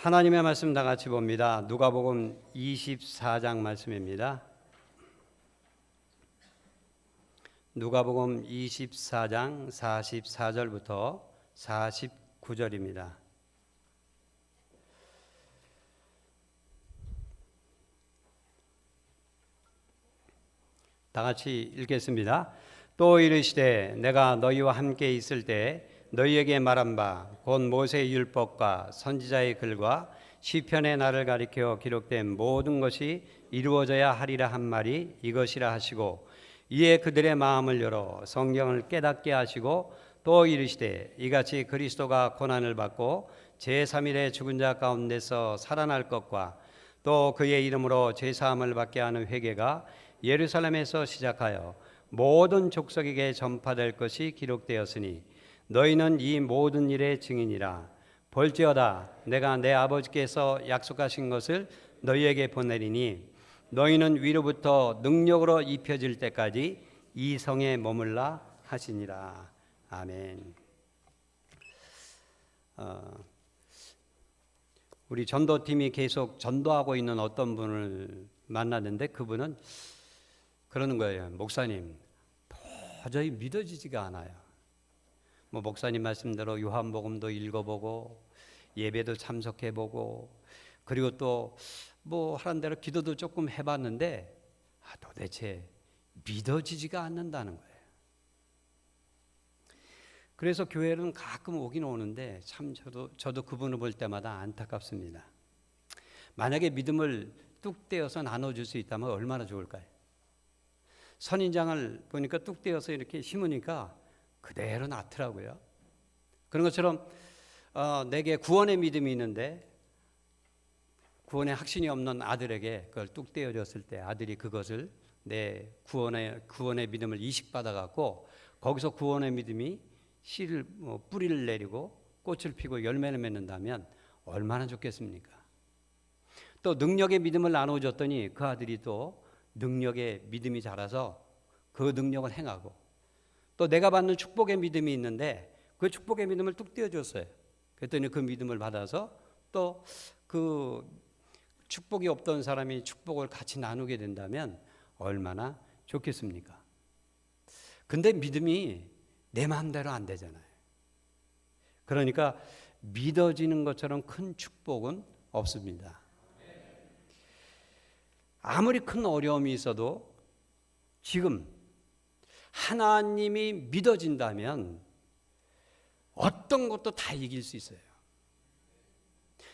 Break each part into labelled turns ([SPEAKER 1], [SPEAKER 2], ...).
[SPEAKER 1] 하나님의 말씀 다 같이 봅니다. 누가복음 24장 말씀입니다. 누가복음 24장 44절부터 49절입니다. 다 같이 읽겠습니다. 또 이르시되 내가 너희와 함께 있을 때 너희에게 말한 바 곧 모세의 율법과 선지자의 글과 시편의 나를 가리켜 기록된 모든 것이 이루어져야 하리라 한 말이 이것이라 하시고 이에 그들의 마음을 열어 성경을 깨닫게 하시고 또 이르시되 이같이 그리스도가 고난을 받고 제3일에 죽은 자 가운데서 살아날 것과 또 그의 이름으로 제사함을 받게 하는 회개가 예루살렘에서 시작하여 모든 족속에게 전파될 것이 기록되었으니 너희는 이 모든 일의 증인이라. 볼지어다 내가 내 아버지께서 약속하신 것을 너희에게 보내리니 너희는 위로부터 능력으로 입혀질 때까지 이 성에 머물라 하시니라. 아멘. 우리 전도팀이 계속 전도하고 있는 어떤 분을 만났는데 그분은 그러는 거예요. 목사님, 도저히 믿어지지가 않아요. 목사님 말씀대로 요한복음도 읽어보고 예배도 참석해보고 그리고 또 하는 대로 기도도 조금 해봤는데 도대체 믿어지지가 않는다는 거예요. 그래서 교회는 가끔 오긴 오는데 참 저도 그분을 볼 때마다 안타깝습니다. 만약에 믿음을 뚝 떼어서 나눠줄 수 있다면 얼마나 좋을까요? 선인장을 보니까 뚝 떼어서 이렇게 심으니까 그대로 낫더라고요. 그런 것처럼 내게 구원의 믿음이 있는데 구원의 확신이 없는 아들에게 그걸 뚝 떼어줬을 때 아들이 그것을 내 구원의 믿음을 이식받아 갖고 거기서 구원의 믿음이 씨를 뿌리를 내리고 꽃을 피고 열매를 맺는다면 얼마나 좋겠습니까? 또 능력의 믿음을 나눠줬더니 그 아들이 또 능력의 믿음이 자라서 그 능력을 행하고 또 내가 받는 축복의 믿음이 있는데 그 축복의 믿음을 뚝 떼어줬어요. 그랬더니 그 믿음을 받아서 또 그 축복이 없던 사람이 축복을 같이 나누게 된다면 얼마나 좋겠습니까? 근데 믿음이 내 마음대로 안 되잖아요. 그러니까 믿어지는 것처럼 큰 축복은 없습니다. 아무리 큰 어려움이 있어도 지금 하나님이 믿어진다면 어떤 것도 다 이길 수 있어요.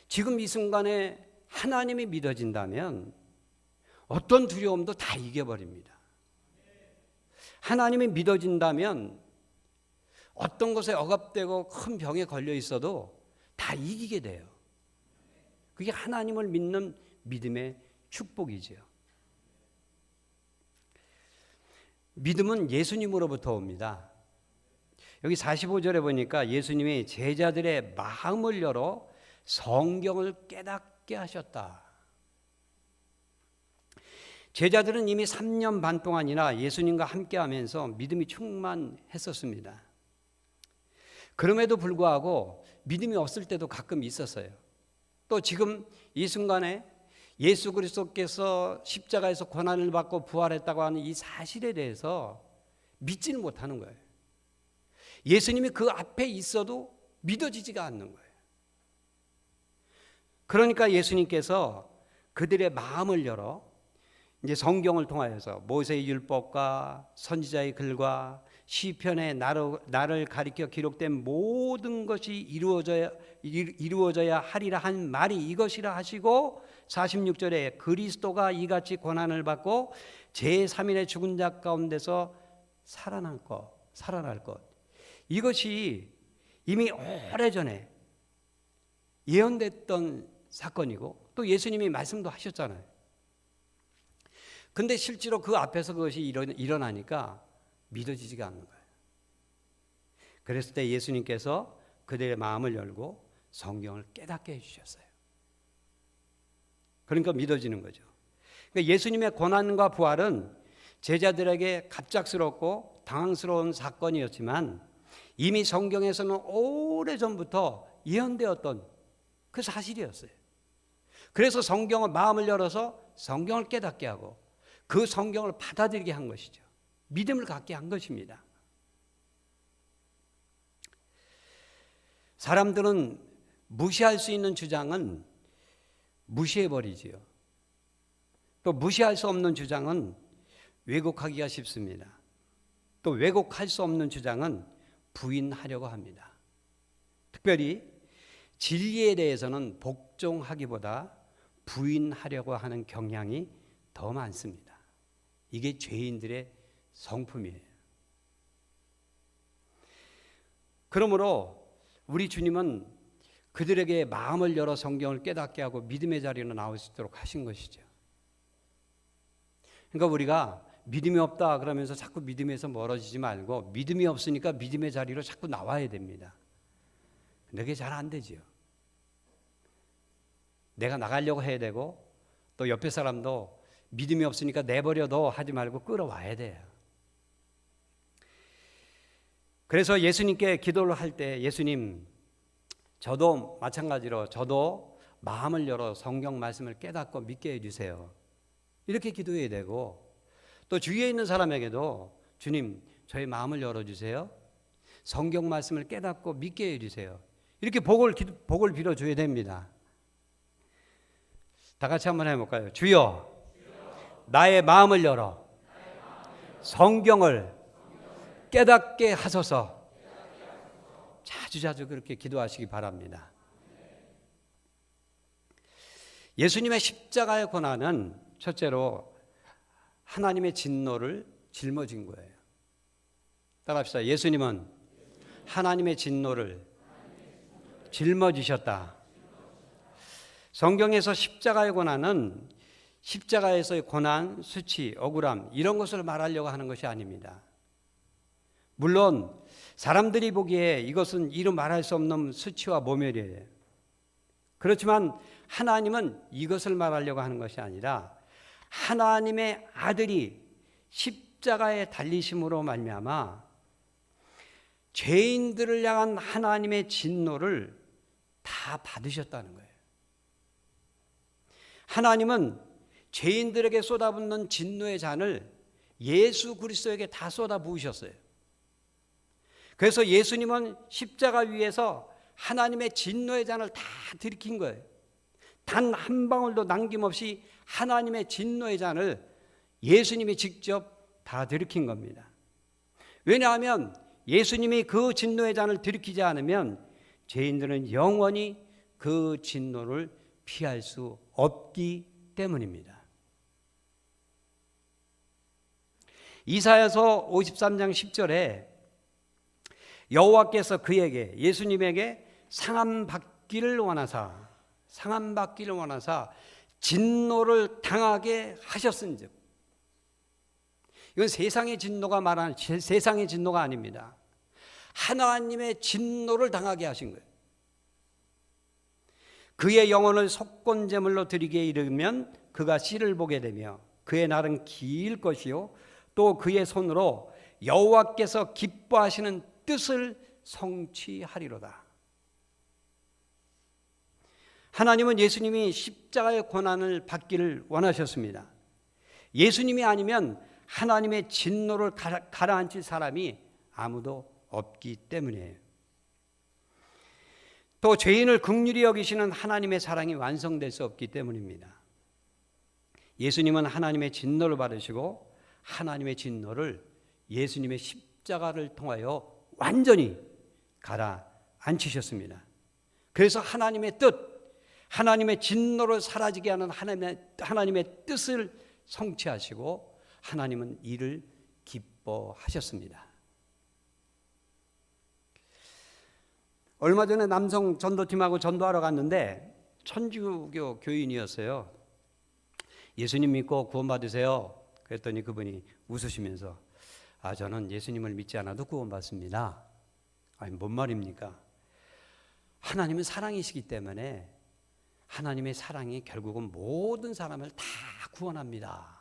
[SPEAKER 1] 지금 이 순간에 하나님이 믿어진다면 어떤 두려움도 다 이겨버립니다. 하나님이 믿어진다면 어떤 것에 억압되고 큰 병에 걸려 있어도 다 이기게 돼요. 그게 하나님을 믿는 믿음의 축복이지요. 믿음은 예수님으로부터 옵니다. 여기 45절에 보니까 예수님이 제자들의 마음을 열어 성경을 깨닫게 하셨다. 제자들은 이미 3년 반 동안이나 예수님과 함께하면서 믿음이 충만했었습니다. 그럼에도 불구하고 믿음이 없을 때도 가끔 있었어요. 또 지금 이 순간에 예수 그리스도께서 십자가에서 고난을 받고 부활했다고 하는 이 사실에 대해서 믿지는 못하는 거예요. 예수님이 그 앞에 있어도 믿어지지가 않는 거예요. 그러니까 예수님께서 그들의 마음을 열어 이제 성경을 통하여서 모세의 율법과 선지자의 글과 시편의 나를 가리켜 기록된 모든 것이 이루어져야 하리라 한 말이 이것이라 하시고 46절에 그리스도가 이같이 고난을 받고 제3일에 죽은 자 가운데서 살아날 것 이것이 이미 오래전에 예언됐던 사건이고 또 예수님이 말씀도 하셨잖아요. 근데 실제로 그 앞에서 그것이 일어나니까 믿어지지가 않는 거예요. 그랬을 때 예수님께서 그들의 마음을 열고 성경을 깨닫게 해주셨어요. 그러니까 믿어지는 거죠. 그러니까 예수님의 고난과 부활은 제자들에게 갑작스럽고 당황스러운 사건이었지만 이미 성경에서는 오래전부터 예언되었던 그 사실이었어요. 그래서 성경을 마음을 열어서 성경을 깨닫게 하고 그 성경을 받아들이게 한 것이죠. 믿음을 갖게 한 것입니다. 사람들은 무시할 수 있는 주장은 무시해버리지요. 또 무시할 수 없는 주장은 왜곡하기가 쉽습니다. 또 왜곡할 수 없는 주장은 부인하려고 합니다. 특별히 진리에 대해서는 복종하기보다 부인하려고 하는 경향이 더 많습니다. 이게 죄인들의 성품이에요. 그러므로 우리 주님은 그들에게 마음을 열어 성경을 깨닫게 하고 믿음의 자리로 나올 수 있도록 하신 것이죠. 그러니까 우리가 믿음이 없다 그러면서 자꾸 믿음에서 멀어지지 말고 믿음이 없으니까 믿음의 자리로 자꾸 나와야 됩니다. 근데 그게 잘 안 되지요. 내가 나가려고 해야 되고 또 옆에 사람도 믿음이 없으니까 내버려둬 하지 말고 끌어와야 돼요. 그래서 예수님께 기도를 할 때 예수님, 저도 마찬가지로 저도 마음을 열어 성경 말씀을 깨닫고 믿게 해주세요. 이렇게 기도해야 되고 또 주위에 있는 사람에게도 주님, 저의 마음을 열어주세요. 성경 말씀을 깨닫고 믿게 해주세요. 이렇게 복을 빌어줘야 됩니다. 다 같이 한번 해볼까요? 주여, 나의 마음을 열어 성경을 깨닫게 하소서. 자주자주 그렇게 기도하시기 바랍니다. 예수님의 십자가의 고난은 첫째로 하나님의 진노를 짊어진 거예요. 따라합시다. 예수님은 하나님의 진노를 짊어지셨다. 성경에서 십자가의 고난은 십자가에서의 고난, 수치, 억울함 이런 것을 말하려고 하는 것이 아닙니다. 물론 사람들이 보기에 이것은 이루 말할 수 없는 수치와 모멸이에요. 그렇지만 하나님은 이것을 말하려고 하는 것이 아니라 하나님의 아들이 십자가에 달리심으로 말미암아 죄인들을 향한 하나님의 진노를 다 받으셨다는 거예요. 하나님은 죄인들에게 쏟아붓는 진노의 잔을 예수 그리스도에게 다 쏟아부으셨어요. 그래서 예수님은 십자가 위에서 하나님의 진노의 잔을 다 들이킨 거예요. 단 한 방울도 남김없이 하나님의 진노의 잔을 예수님이 직접 다 들이킨 겁니다. 왜냐하면 예수님이 그 진노의 잔을 들이키지 않으면 죄인들은 영원히 그 진노를 피할 수 없기 때문입니다. 이사야서 53장 10절에 여호와께서 그에게 예수님에게 상함 받기를 원하사 진노를 당하게 하셨은즉, 이건 세상의 진노가 말하는 세상의 진노가 아닙니다. 하나님의 진노를 당하게 하신 거예요. 그의 영혼을 속건제물로 드리게 이르면 그가 씨를 보게 되며 그의 날은 길 것이요 또 그의 손으로 여호와께서 기뻐하시는 뜻을 성취하리로다. 하나님은 예수님이 십자가의 고난을 받기를 원하셨습니다. 예수님이 아니면 하나님의 진노를 가라앉힐 사람이 아무도 없기 때문이에요. 또 죄인을 긍휼히 여기시는 하나님의 사랑이 완성될 수 없기 때문입니다. 예수님은 하나님의 진노를 받으시고 하나님의 진노를 예수님의 십자가를 통하여 완전히 가라앉히셨습니다. 그래서 하나님의 뜻, 하나님의 진노를 사라지게 하는 하나님의 뜻을 성취하시고 하나님은 이를 기뻐하셨습니다. 얼마 전에 남성 전도팀하고 전도하러 갔는데 천주교 교인이었어요. 예수님 믿고 구원받으세요. 그랬더니 그분이 웃으시면서 저는 예수님을 믿지 않아도 구원받습니다. 아니, 뭔 말입니까? 하나님은 사랑이시기 때문에 하나님의 사랑이 결국은 모든 사람을 다 구원합니다.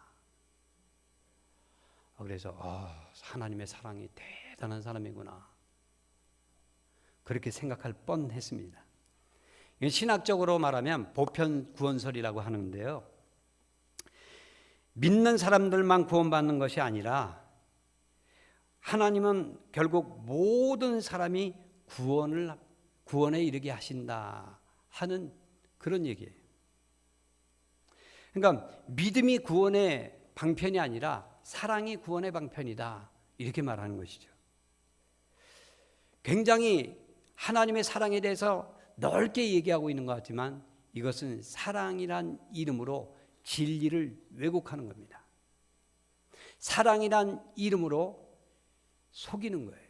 [SPEAKER 1] 그래서 하나님의 사랑이 대단한 사람이구나, 그렇게 생각할 뻔했습니다. 신학적으로 말하면 보편 구원설이라고 하는데요. 믿는 사람들만 구원받는 것이 아니라 하나님은 결국 모든 사람이 구원에 이르게 하신다 하는 그런 얘기예요. 그러니까 믿음이 구원의 방편이 아니라 사랑이 구원의 방편이다 이렇게 말하는 것이죠. 굉장히 하나님의 사랑에 대해서 넓게 얘기하고 있는 것 같지만 이것은 사랑이란 이름으로 진리를 왜곡하는 겁니다. 사랑이란 이름으로 속이는 거예요.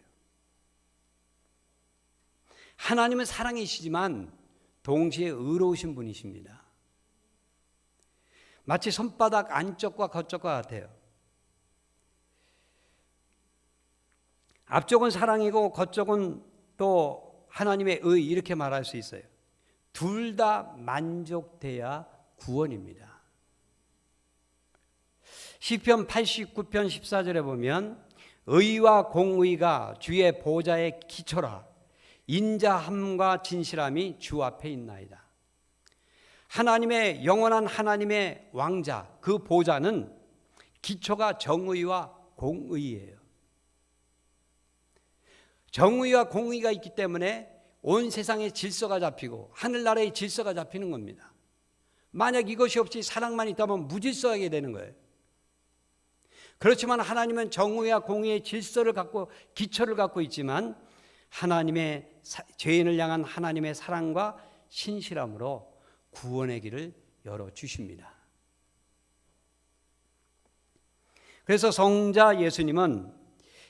[SPEAKER 1] 하나님은 사랑이시지만 동시에 의로우신 분이십니다. 마치 손바닥 안쪽과 겉쪽과 같아요. 앞쪽은 사랑이고 겉쪽은 또 하나님의 의 이렇게 말할 수 있어요. 둘 다 만족돼야 구원입니다. 시편 89편 14절에 보면 의와 공의가 주의 보좌의 기초라 인자함과 진실함이 주 앞에 있나이다. 하나님의 영원한 하나님의 왕자 그 보좌는 기초가 정의와 공의예요. 정의와 공의가 있기 때문에 온 세상의 질서가 잡히고 하늘나라의 질서가 잡히는 겁니다. 만약 이것이 없이 사랑만 있다면 무질서하게 되는 거예요. 그렇지만 하나님은 정의와 공의의 질서를 갖고 기초를 갖고 있지만 하나님의 죄인을 향한 하나님의 사랑과 신실함으로 구원의 길을 열어주십니다. 그래서 성자 예수님은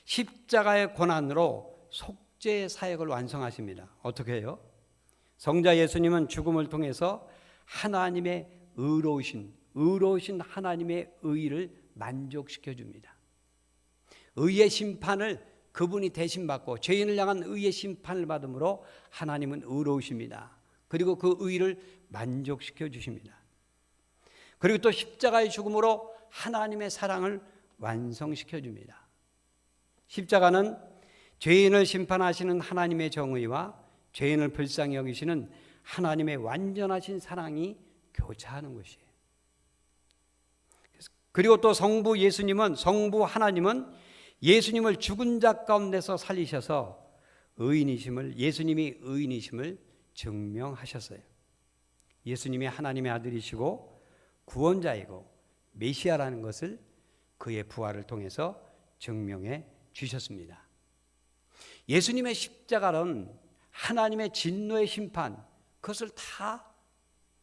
[SPEAKER 1] 십자가의 고난으로 속죄 사역을 완성하십니다. 어떻게 해요? 성자 예수님은 죽음을 통해서 하나님의 의로우신 하나님의 의를 만족시켜 줍니다. 의의 심판을 그분이 대신 받고 죄인을 향한 의의 심판을 받음으로 하나님은 의로우십니다. 그리고 그 의를 만족시켜 주십니다. 그리고 또 십자가의 죽음으로 하나님의 사랑을 완성시켜 줍니다. 십자가는 죄인을 심판하시는 하나님의 정의와 죄인을 불쌍히 여기시는 하나님의 완전하신 사랑이 교차하는 것이에요. 그리고 또 성부 하나님은 예수님을 죽은 자 가운데서 살리셔서 예수님이 의인이심을 증명하셨어요. 예수님이 하나님의 아들이시고 구원자이고 메시아라는 것을 그의 부활을 통해서 증명해 주셨습니다. 예수님의 십자가는 하나님의 진노의 심판 그것을 다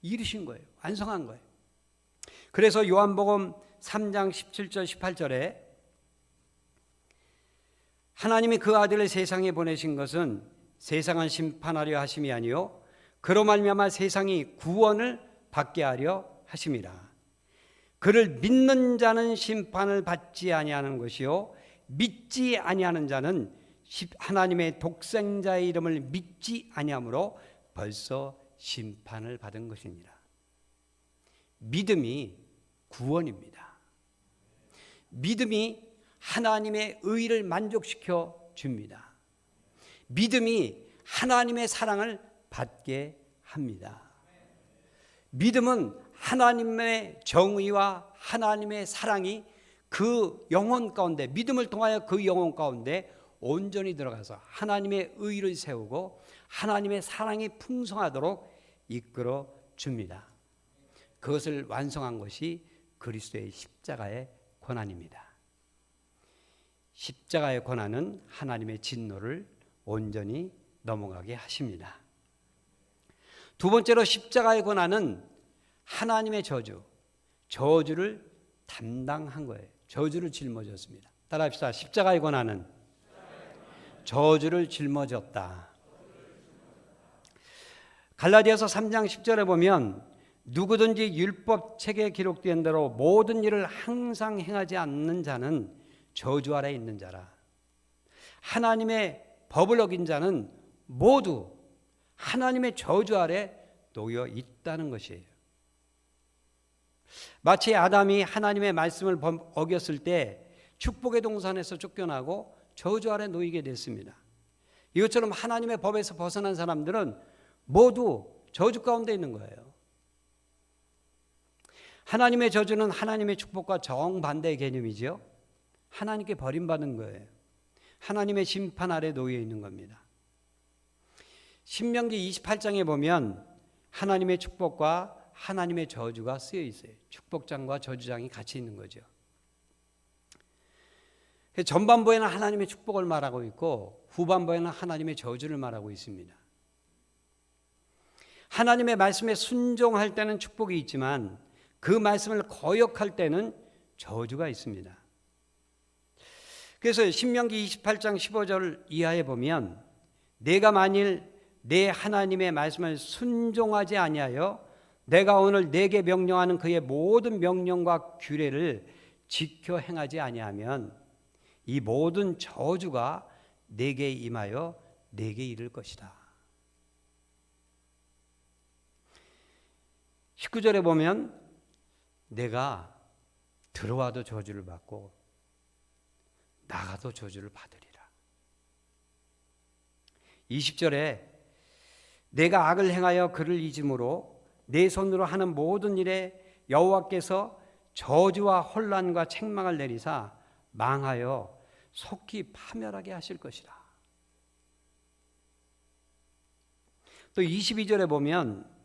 [SPEAKER 1] 이루신 거예요. 완성한 거예요. 그래서 요한복음 3장 17절 18절에 하나님이 그 아들을 세상에 보내신 것은 세상을 심판하려 하심이 아니요 그로 말미암아 세상이 구원을 받게 하려 하심이라. 그를 믿는 자는 심판을 받지 아니하는 것이요 믿지 아니하는 자는 하나님의 독생자의 이름을 믿지 아니하므로 벌써 심판을 받은 것입니다. 믿음이 구원입니다. 믿음이 하나님의 의를 만족시켜 줍니다. 믿음이 하나님의 사랑을 받게 합니다. 믿음은 하나님의 정의와 하나님의 사랑이 그 영혼 가운데 믿음을 통하여 그 영혼 가운데 온전히 들어가서 하나님의 의를 세우고 하나님의 사랑이 풍성하도록 이끌어 줍니다. 그것을 완성한 것이 그리스도의 십자가의 고난입니다. 십자가의 고난은 하나님의 진노를 온전히 넘어가게 하십니다. 두 번째로 십자가의 고난은 하나님의 저주를 담당한 거예요. 저주를 짊어졌습니다. 따라합시다. 십자가의 고난은 저주를 짊어졌다. 갈라디아서 3장 10절에 보면 누구든지 율법책에 기록된 대로 모든 일을 항상 행하지 않는 자는 저주 아래 있는 자라. 하나님의 법을 어긴 자는 모두 하나님의 저주 아래 놓여 있다는 것이에요. 마치 아담이 하나님의 말씀을 어겼을 때 축복의 동산에서 쫓겨나고 저주 아래 놓이게 됐습니다. 이것처럼 하나님의 법에서 벗어난 사람들은 모두 저주 가운데 있는 거예요. 하나님의 저주는 하나님의 축복과 정반대의 개념이죠. 하나님께 버림받은 거예요. 하나님의 심판 아래 놓여 있는 겁니다. 신명기 28장에 보면 하나님의 축복과 하나님의 저주가 쓰여 있어요. 축복장과 저주장이 같이 있는 거죠. 전반부에는 하나님의 축복을 말하고 있고 후반부에는 하나님의 저주를 말하고 있습니다. 하나님의 말씀에 순종할 때는 축복이 있지만 그 말씀을 거역할 때는 저주가 있습니다. 그래서 신명기 28장 15절 이하에 보면 내가 만일 내 하나님의 말씀을 순종하지 아니하여 내가 오늘 내게 명령하는 그의 모든 명령과 규례를 지켜 행하지 아니하면 이 모든 저주가 내게 임하여 내게 이를 것이다. 19절에 보면 내가 들어와도 저주를 받고 나가도 저주를 받으리라. 20절에 내가 악을 행하여 그를 잊음으로 내 손으로 하는 모든 일에 여호와께서 저주와 혼란과 책망을 내리사 망하여 속히 파멸하게 하실 것이라. 또 22절에 보면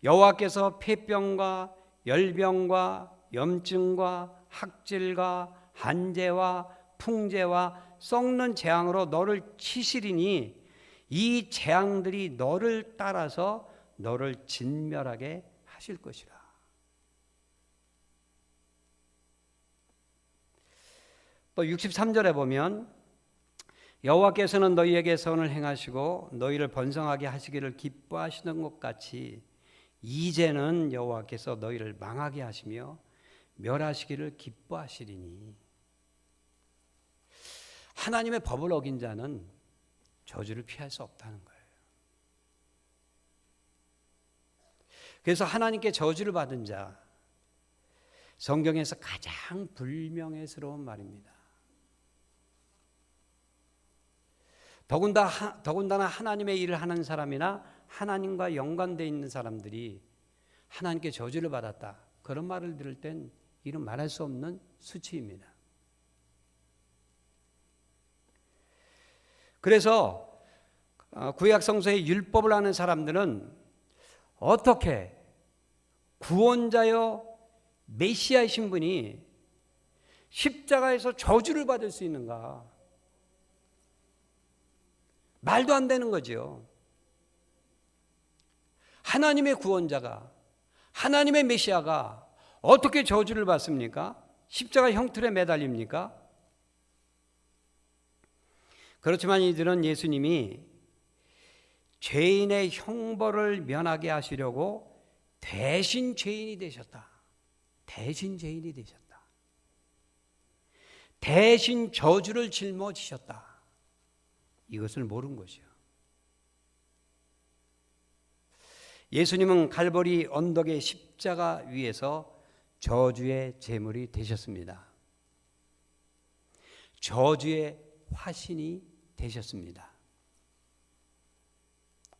[SPEAKER 1] 여호와께서 폐병과 열병과 염증과 학질과 한재와 풍재와 썩는 재앙으로 너를 치시리니 이 재앙들이 너를 따라서 너를 진멸하게 하실 것이라. 또 63절에 보면 여호와께서는 너희에게 선을 행하시고 너희를 번성하게 하시기를 기뻐하시는 것 같이 이제는 여호와께서 너희를 망하게 하시며 멸하시기를 기뻐하시리니. 하나님의 법을 어긴 자는 저주를 피할 수 없다는 거예요. 그래서 하나님께 저주를 받은 자, 성경에서 가장 불명예스러운 말입니다. 더군다나 하나님의 일을 하는 사람이나 하나님과 연관되어 있는 사람들이 하나님께 저주를 받았다, 그런 말을 들을 땐 이는 말할 수 없는 수치입니다. 그래서 구약 성서의 율법을 아는 사람들은 어떻게 구원자여 메시아이신 분이 십자가에서 저주를 받을 수 있는가? 말도 안 되는 거죠. 하나님의 구원자가, 하나님의 메시아가 어떻게 저주를 받습니까? 십자가 형틀에 매달립니까? 그렇지만 이들은 예수님이 죄인의 형벌을 면하게 하시려고 대신 죄인이 되셨다. 대신 죄인이 되셨다. 대신 저주를 짊어지셨다. 이것을 모른 것이요. 예수님은 갈보리 언덕의 십자가 위에서 저주의 제물이 되셨습니다. 저주의 화신이 되셨습니다.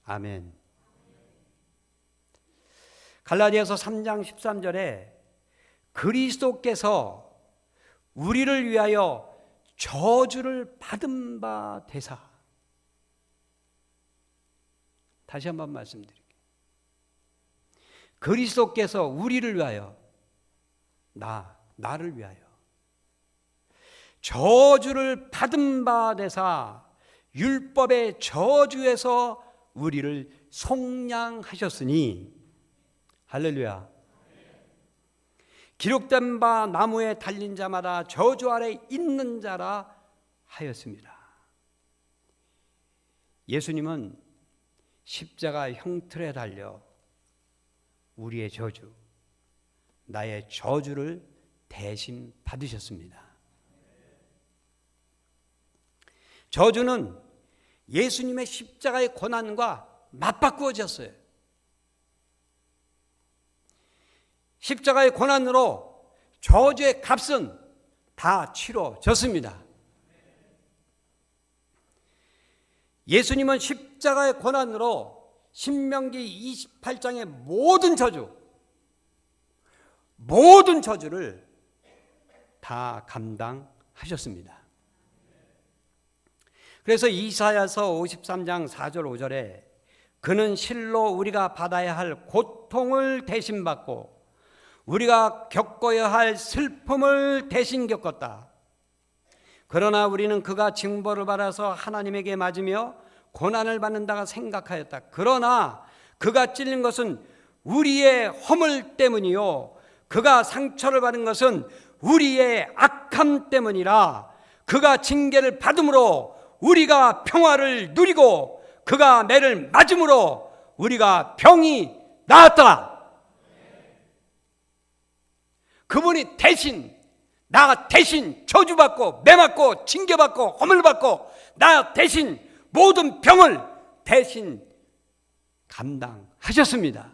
[SPEAKER 1] 아멘. 갈라디아서 3장 13절에 그리스도께서 우리를 위하여 저주를 받은 바 되사. 다시 한번 말씀드릴게요. 그리스도께서 우리를 위하여, 나를 위하여 저주를 받은 바 되사 율법의 저주에서 우리를 속량하셨으니. 할렐루야. 기록된 바 나무에 달린 자마다 저주 아래 있는 자라 하였습니다. 예수님은 십자가 형틀에 달려 우리의 저주, 나의 저주를 대신 받으셨습니다. 저주는 예수님의 십자가의 고난과 맞바꾸어졌어요. 십자가의 고난으로 저주의 값은 다 치러졌습니다. 예수님은 십자가의 고난으로 신명기 28장의 모든 저주를 다 감당하셨습니다. 그래서 이사야서 53장 4절 5절에 그는 실로 우리가 받아야 할 고통을 대신 받고 우리가 겪어야 할 슬픔을 대신 겪었다. 그러나 우리는 그가 징벌을 받아서 하나님에게 맞으며 고난을 받는다가 생각하였다. 그러나 그가 찔린 것은 우리의 허물 때문이요 그가 상처를 받은 것은 우리의 악함 때문이라. 그가 징계를 받음으로 우리가 평화를 누리고 그가 매를 맞음으로 우리가 병이 나았다. 그분이 나 대신 저주받고 매맞고 징계받고 허물받고 나 대신 모든 병을 대신 감당하셨습니다.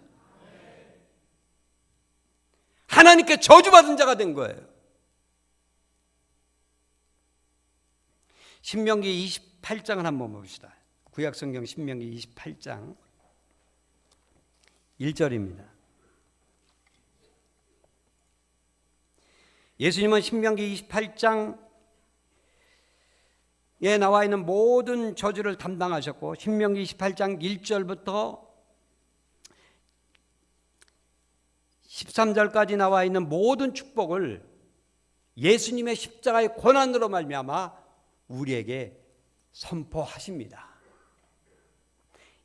[SPEAKER 1] 하나님께 저주받은 자가 된 거예요. 신명기 28장을 한번 봅시다. 구약성경 신명기 28장 1절입니다. 예수님은 신명기 28장에 나와 있는 모든 저주를 담당하셨고 신명기 28장 1절부터 13절까지 나와 있는 모든 축복을 예수님의 십자가의 고난으로 말미암아 우리에게 선포하십니다.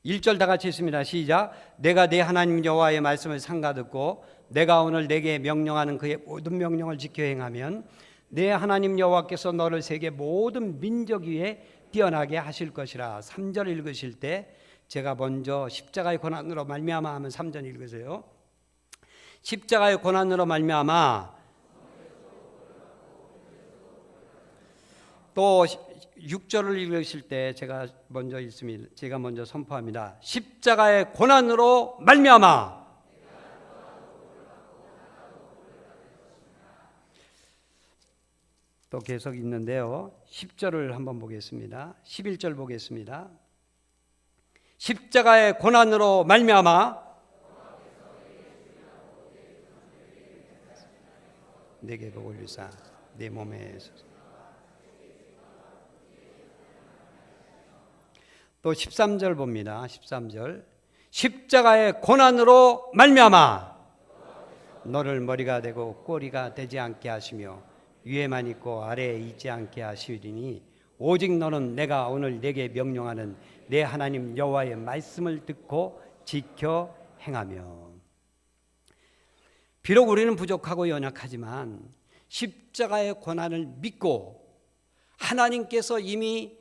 [SPEAKER 1] 1절 다 같이 있습니다. 시작. 내가 내 하나님 여호와의 말씀을 삼가듣고 내가 오늘 내게 명령하는 그의 모든 명령을 지켜 행하면 내 하나님 여호와께서 너를 세계 모든 민족 위에 뛰어나게 하실 것이라. 3절 읽으실 때 제가 먼저 십자가의 고난으로 말미암아 하면 3절 읽으세요. 십자가의 고난으로 말미암아. 또 6절을 읽으실 때 제가 먼저 읽습니다. 제가 먼저 선포합니다. 십자가의 고난으로 말미암아. 또 계속 있는데요. 10절을 한번 보겠습니다. 11절 보겠습니다. 십자가의 고난으로 말미암아 내게 복을 주사 내 몸에 또 13절 봅니다. 13절 십자가의 고난으로 말미암아 너를 머리가 되고 꼬리가 되지 않게 하시며 위에만 있고 아래에 있지 않게 하시리니 오직 너는 내가 오늘 내게 명령하는 내 하나님 여호와의 말씀을 듣고 지켜 행하며. 비록 우리는 부족하고 연약하지만 십자가의 고난을 믿고 하나님께서 이미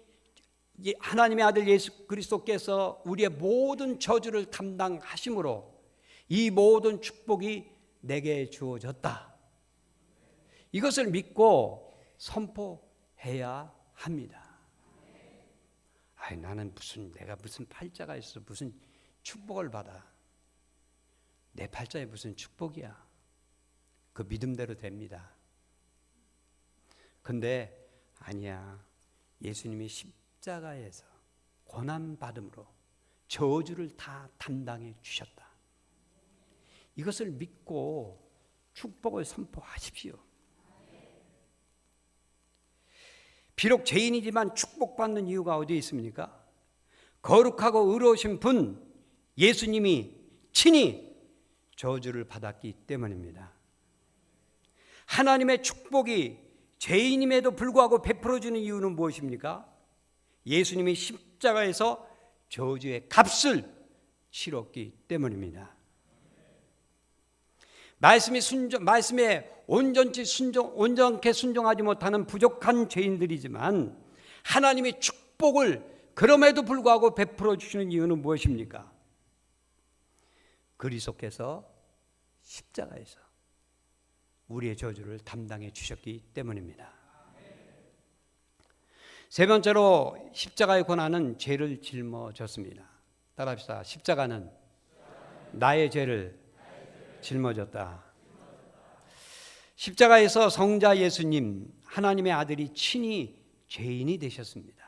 [SPEAKER 1] 하나님의 아들 예수 그리스도께서 우리의 모든 저주를 담당하심으로 이 모든 축복이 내게 주어졌다. 이것을 믿고 선포해야 합니다. 나는 내가 무슨 팔자가 있어 무슨 축복을 받아. 내 팔자에 무슨 축복이야. 그 믿음대로 됩니다. 근데 아니야. 예수님이 십자가에서 고난받음으로 저주를 다 담당해 주셨다. 이것을 믿고 축복을 선포하십시오. 비록 죄인이지만 축복받는 이유가 어디에 있습니까? 거룩하고 의로우신 분 예수님이 친히 저주를 받았기 때문입니다. 하나님의 축복이 죄인임에도 불구하고 베풀어주는 이유는 무엇입니까? 예수님이 십자가에서 저주의 값을 치렀기 때문입니다. 말씀에 온전케 순종하지 못하는 부족한 죄인들이지만 하나님의 축복을 그럼에도 불구하고 베풀어 주시는 이유는 무엇입니까? 그리스도께서 십자가에서 우리의 저주를 담당해 주셨기 때문입니다. 세 번째로 십자가의 고난은 죄를 짊어졌습니다. 따라합시다. 십자가는 나의 죄를 짊어졌다. 십자가에서 성자 예수님 하나님의 아들이 친히 죄인이 되셨습니다.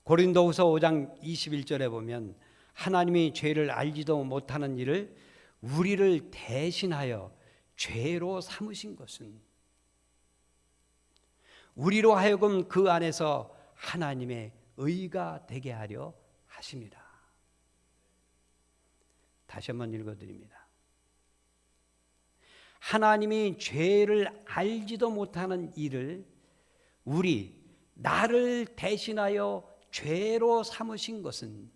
[SPEAKER 1] 고린도후서 5장 21절에 보면 하나님이 죄를 알지도 못하는 일을 우리를 대신하여 죄로 삼으신 것은 우리로 하여금 그 안에서 하나님의 의가 되게 하려 하심이라. 다시 한번 읽어드립니다. 하나님이 죄를 알지도 못하는 일을 나를 대신하여 죄로 삼으신 것은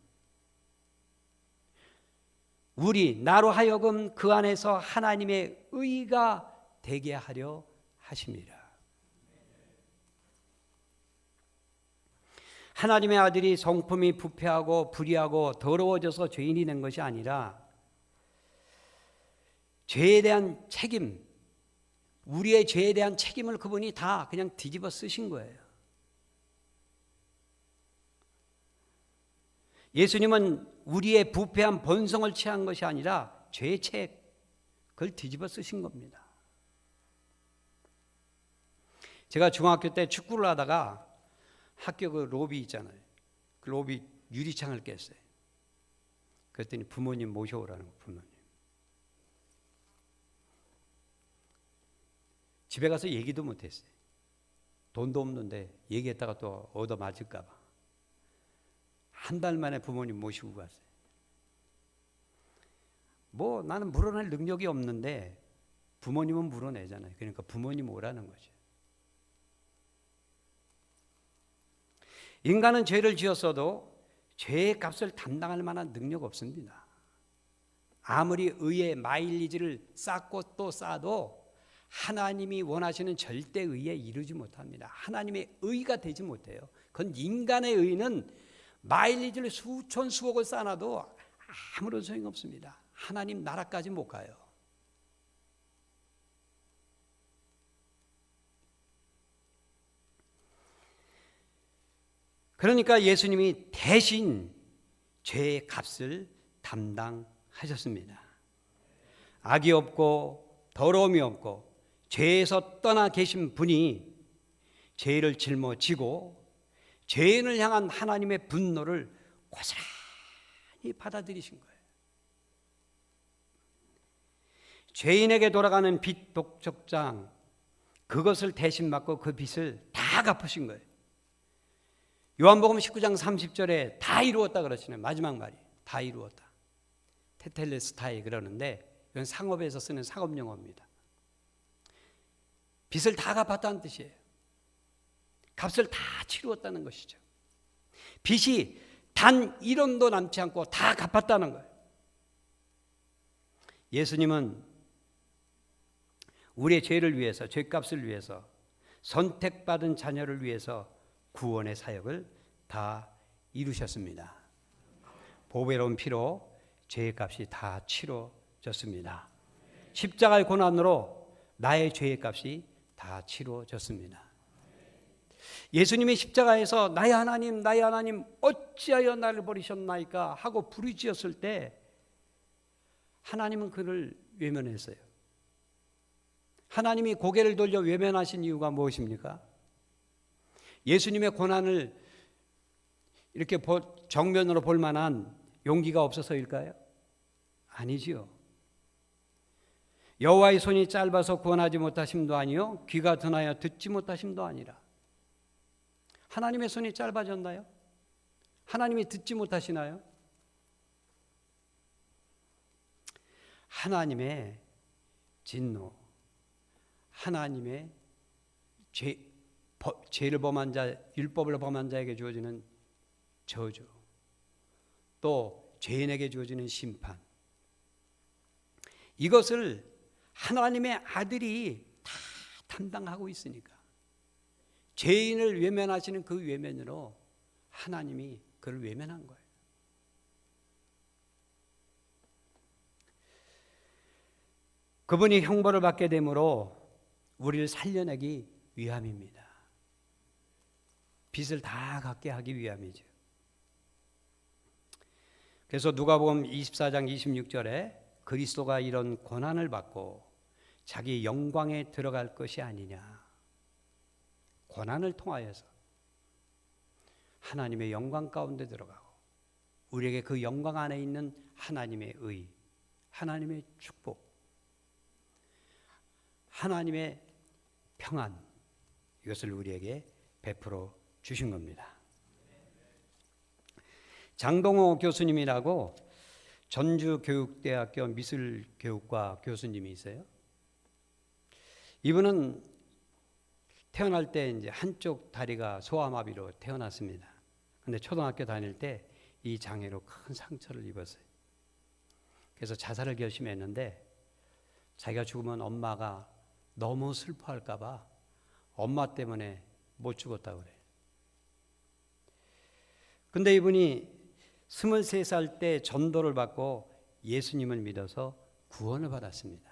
[SPEAKER 1] 나로 하여금 그 안에서 하나님의 의가 되게 하려 하심이라. 하나님의 아들이 성품이 부패하고 불의하고 더러워져서 죄인이 된 것이 아니라 죄에 대한 책임, 우리의 죄에 대한 책임을 그분이 다 그냥 뒤집어 쓰신 거예요. 예수님은 우리의 부패한 본성을 취한 것이 아니라 죄의 책, 그걸 뒤집어 쓰신 겁니다. 제가 중학교 때 축구를 하다가 학교 그 로비 있잖아요. 그 로비 유리창을 깼어요. 그랬더니 부모님 모셔오라는 거, 부모님. 집에 가서 얘기도 못했어요. 돈도 없는데 얘기했다가 또 얻어 맞을까 봐. 한 달 만에 부모님 모시고 갔어요. 뭐 나는 물어낼 능력이 없는데 부모님은 물어내잖아요. 그러니까 부모님 오라는 거죠. 인간은 죄를 지었어도 죄의 값을 담당할 만한 능력 없습니다. 아무리 의의 마일리지를 쌓고 또 쌓아도 하나님이 원하시는 절대 의에 이르지 못합니다. 하나님의 의가 되지 못해요. 그건 인간의 의는 마일리지를 수천 수억을 쌓아도 아무런 소용이 없습니다. 하나님 나라까지 못 가요. 그러니까 예수님이 대신 죄의 값을 담당하셨습니다. 악이 없고 더러움이 없고 죄에서 떠나 계신 분이 죄를 짊어지고 죄인을 향한 하나님의 분노를 고스란히 받아들이신 거예요. 죄인에게 돌아가는 빚 독촉장, 그것을 대신 받고 그 빚을 다 갚으신 거예요. 요한복음 19장 30절에 다 이루었다 그러시네요. 마지막 말이 다 이루었다. 테텔레스타이 그러는데 이건 상업에서 쓰는 상업 용어입니다. 빚을 다 갚았다는 뜻이에요. 값을 다 치루었다는 것이죠. 빚이 단 1원도 남지 않고 다 갚았다는 거예요. 예수님은 우리의 죄를 위해서, 죄값을 위해서, 선택받은 자녀를 위해서 구원의 사역을 다 이루셨습니다. 보배로운 피로 죄의 값이 다 치러졌습니다. 십자가의 고난으로 나의 죄의 값이 다 치러졌습니다. 예수님이 십자가에서 나의 하나님 어찌하여 나를 버리셨나이까 하고 부르짖었을 때 하나님은 그를 외면했어요. 하나님이 고개를 돌려 외면하신 이유가 무엇입니까? 예수님의 고난을 이렇게 정면으로 볼 만한 용기가 없어서일까요? 아니지요. 여호와의 손이 짧아서 구원하지 못하심도 아니요 귀가 둔하여 듣지 못하심도 아니라. 하나님의 손이 짧아졌나요? 하나님이 듣지 못하시나요? 하나님의 진노, 하나님의 죄를 범한 자, 율법을 범한 자에게 주어지는 저주, 또 죄인에게 주어지는 심판, 이것을 하나님의 아들이 다 담당하고 있으니까 죄인을 외면하시는 그 외면으로 하나님이 그를 외면한 거예요. 그분이 형벌을 받게 되므로 우리를 살려내기 위함입니다. 빚을 다 갚게 하기 위함이죠. 그래서 누가복음 24장 26절에 그리스도가 이런 고난을 받고 자기 영광에 들어갈 것이 아니냐. 고난을 통하여서 하나님의 영광 가운데 들어가고 우리에게 그 영광 안에 있는 하나님의 의, 하나님의 축복, 하나님의 평안, 이것을 우리에게 베풀어 주신 겁니다. 장동호 교수님이라고 전주교육대학교 미술교육과 교수님이 있어요. 이분은 태어날 때 이제 한쪽 다리가 소아마비로 태어났습니다. 근데 초등학교 다닐 때 이 장애로 큰 상처를 입었어요. 그래서 자살을 결심했는데 자기가 죽으면 엄마가 너무 슬퍼할까 봐 엄마 때문에 못 죽었다고 그래요. 근데 이분이 23살 때 전도를 받고 예수님을 믿어서 구원을 받았습니다.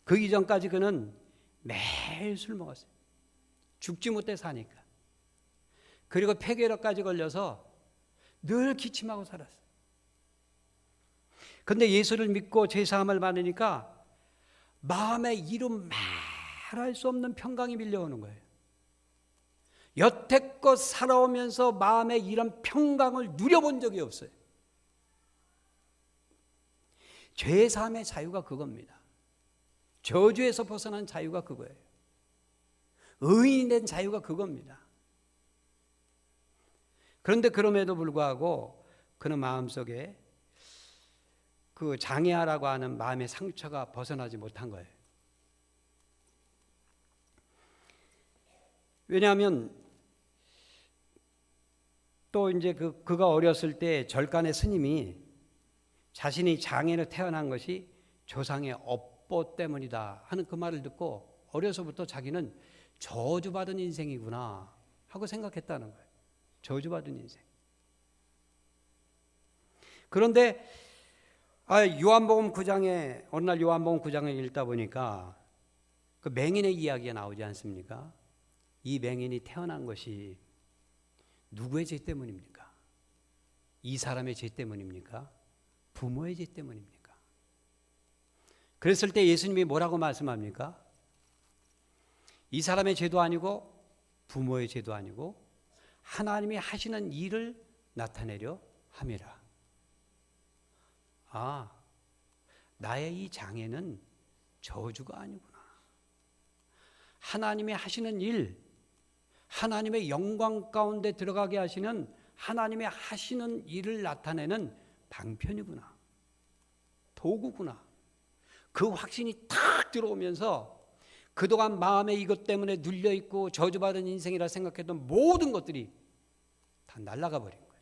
[SPEAKER 1] 그 이전까지 그는 매일 술 먹었어요. 죽지 못해 사니까. 그리고 폐결핵까지 걸려서 늘 기침하고 살았어요. 근데 예수를 믿고 죄사함을 받으니까 마음에 이루 말할 수 없는 평강이 밀려오는 거예요. 여태껏 살아오면서 마음에 이런 평강을 누려본 적이 없어요. 죄사함의 자유가 그겁니다. 저주에서 벗어난 자유가 그거예요. 의인이 된 자유가 그겁니다. 그런데 그럼에도 불구하고 그는 마음속에 그 장애하라고 하는 마음의 상처가 벗어나지 못한 거예요. 왜냐하면 또 이제 그가 어렸을 때 절간의 스님이 자신이 장애로 태어난 것이 조상의 업보 때문이다 하는 그 말을 듣고 어려서부터 자기는 저주받은 인생이구나 하고 생각했다는 거예요. 저주받은 인생. 그런데 요한복음 9장에 어느 날 요한복음 9장을 읽다 보니까 그 맹인의 이야기가 나오지 않습니까? 이 맹인이 태어난 것이 누구의 죄 때문입니까? 이 사람의 죄 때문입니까? 부모의 죄 때문입니까? 그랬을 때 예수님이 뭐라고 말씀합니까? 이 사람의 죄도 아니고 부모의 죄도 아니고 하나님이 하시는 일을 나타내려 함이라. 아, 나의 이 장애는 저주가 아니구나. 하나님이 하시는 일, 하나님의 영광 가운데 들어가게 하시는 하나님의 하시는 일을 나타내는 방편이구나. 도구구나. 그 확신이 탁 들어오면서 그동안 마음에 이것 때문에 눌려있고 저주받은 인생이라 생각했던 모든 것들이 다 날아가 버린 거예요.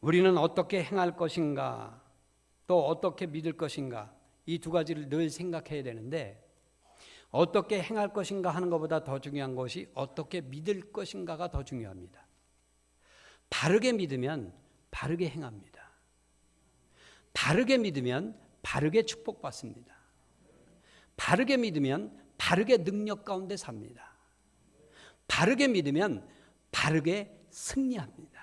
[SPEAKER 1] 우리는 어떻게 행할 것인가, 또 어떻게 믿을 것인가, 이 두 가지를 늘 생각해야 되는데 어떻게 행할 것인가 하는 것보다 더 중요한 것이 어떻게 믿을 것인가가 더 중요합니다. 바르게 믿으면 바르게 행합니다. 바르게 믿으면 바르게 축복받습니다. 바르게 믿으면 바르게 능력 가운데 삽니다. 바르게 믿으면 바르게 승리합니다.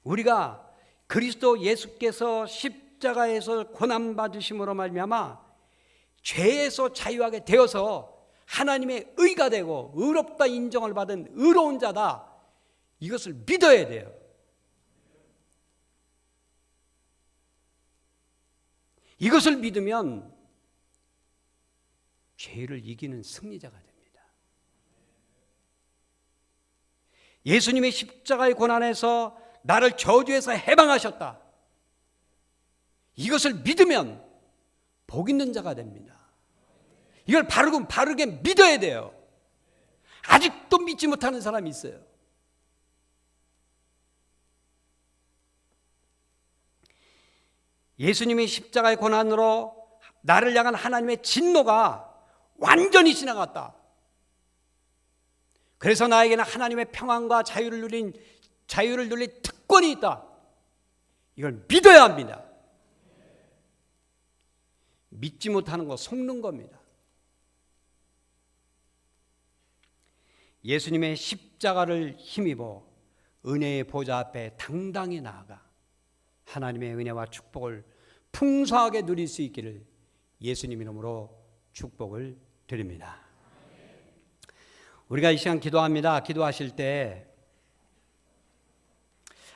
[SPEAKER 1] 우리가 그리스도 예수께서 십자가에서 고난받으심으로 말미암아 죄에서 자유하게 되어서 하나님의 의가 되고 의롭다 인정을 받은 의로운 자다, 이것을 믿어야 돼요. 이것을 믿으면 죄를 이기는 승리자가 됩니다. 예수님의 십자가의 고난에서 나를 저주에서 해방하셨다, 이것을 믿으면 복 있는 자가 됩니다. 이걸 바르게 믿어야 돼요. 아직도 믿지 못하는 사람이 있어요. 예수님이 십자가의 고난으로 나를 향한 하나님의 진노가 완전히 지나갔다. 그래서 나에게는 하나님의 평안과 자유를 누릴 특권이 있다. 이걸 믿어야 합니다. 믿지 못하는 거 속는 겁니다. 예수님의 십자가를 힘입어 은혜의 보좌 앞에 당당히 나아가 하나님의 은혜와 축복을 풍성하게 누릴 수 있기를 예수님 이름으로 축복을 드립니다. 우리가 이 시간 기도합니다. 기도하실 때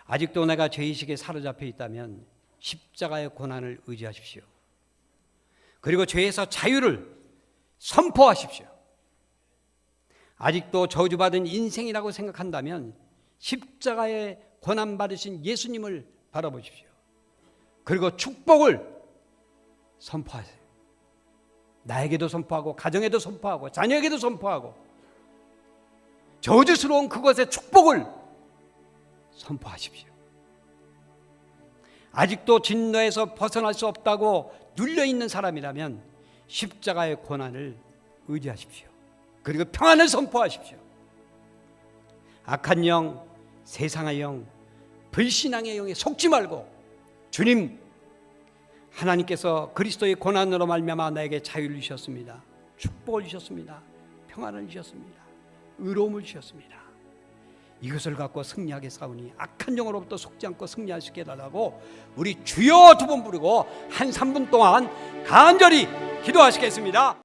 [SPEAKER 1] 아직도 내가 죄의식에 사로잡혀 있다면 십자가의 고난을 의지하십시오. 그리고 죄에서 자유를 선포하십시오. 아직도 저주받은 인생이라고 생각한다면 십자가의 고난 받으신 예수님을 바라보십시오. 그리고 축복을 선포하세요. 나에게도 선포하고 가정에도 선포하고 자녀에게도 선포하고 저주스러운 그것의 축복을 선포하십시오. 아직도 진노에서 벗어날 수 없다고 눌려있는 사람이라면 십자가의 고난을 의지하십시오. 그리고 평안을 선포하십시오. 악한 영, 세상의 영, 불신앙의 영에 속지 말고 주님, 하나님께서 그리스도의 고난으로 말미암아 나에게 자유를 주셨습니다. 축복을 주셨습니다. 평안을 주셨습니다. 의로움을 주셨습니다. 이것을 갖고 승리하게 싸우니 악한 영으로부터 속지 않고 승리할 수 있게 해달라고 우리 주여 두 번 부르고 한 3분 동안 간절히 기도하시겠습니다.